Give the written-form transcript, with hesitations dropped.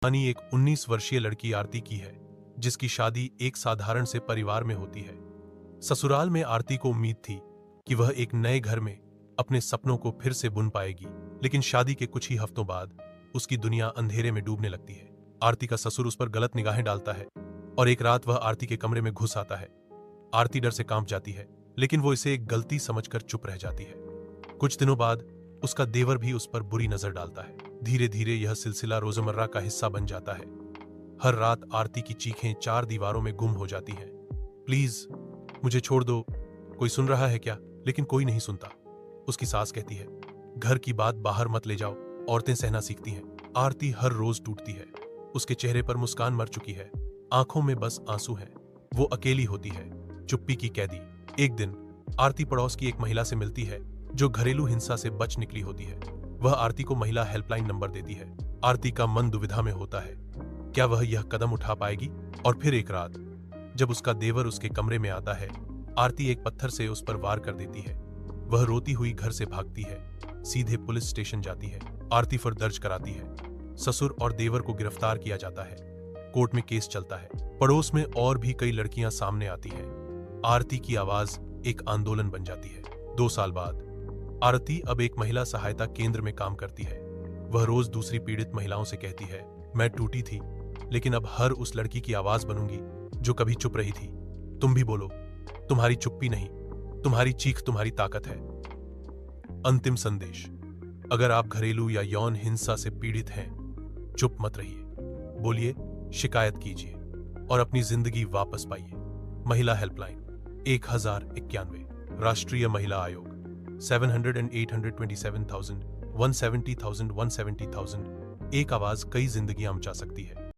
कहानी एक 19 वर्षीय लड़की आरती की है, जिसकी शादी एक साधारण से परिवार में होती है। ससुराल में आरती को उम्मीद थी कि वह एक नए घर में अपने सपनों को फिर से बुन पाएगी, लेकिन शादी के कुछ ही हफ्तों बाद उसकी दुनिया अंधेरे में डूबने लगती है। आरती का ससुर उस पर गलत निगाहें डालता है और एक रात वह आरती के कमरे में घुस आता है। आरती डर से कांप जाती है, लेकिन वो इसे एक गलती समझकर चुप रह जाती है। कुछ दिनों बाद उसका देवर भी उस पर बुरी नजर डालता है। धीरे धीरे यह सिलसिला रोजमर्रा का हिस्सा बन जाता है। हर रात आरती की चीखें चार दीवारों में गुम हो जाती हैं। प्लीज मुझे छोड़ दो, कोई सुन रहा है क्या? लेकिन कोई नहीं सुनता। उसकी सास कहती है, घर की बात बाहर मत ले जाओ, औरतें सहना सीखती हैं। आरती हर रोज टूटती है। उसके चेहरे पर मुस्कान मर चुकी है, आंखों में बस आंसू हैं। वो अकेली होती है, चुप्पी की कैदी। एक दिन आरती पड़ोस की एक महिला से मिलती है जो घरेलू हिंसा से बच निकली होती है। वह आरती को महिला हेल्पलाइन नंबर देती है। आरती का मन दुविधा में होता है, क्या वह यह कदम उठा पाएगी? और फिर एक रात जब उसका देवर उसके कमरे में आता है, आरती एक पत्थर से उस पर वार कर देती है। वह रोती हुई घर से भागती है, सीधे पुलिस स्टेशन जाती है। आरती पर दर्ज कराती है। ससुर और देवर को गिरफ्तार किया जाता है। कोर्ट में केस चलता है। पड़ोस में और भी कई लड़कियां सामने आती हैं। आरती की आवाज एक आंदोलन बन जाती है। 2 साल बाद आरती अब एक महिला सहायता केंद्र में काम करती है। वह रोज दूसरी पीड़ित महिलाओं से कहती है, मैं टूटी थी, लेकिन अब हर उस लड़की की आवाज बनूंगी जो कभी चुप रही थी। तुम भी बोलो, तुम्हारी चुप्पी नहीं, तुम्हारी चीख तुम्हारी ताकत है। अंतिम संदेश, अगर आप घरेलू या यौन हिंसा से पीड़ित हैं, चुप मत रहिए, बोलिए, शिकायत कीजिए और अपनी जिंदगी वापस पाइए। महिला हेल्पलाइन 1091, राष्ट्रीय महिला आयोग 700 827,000 170,000 170,000। एक आवाज कई जिंदगियां बचा सकती है।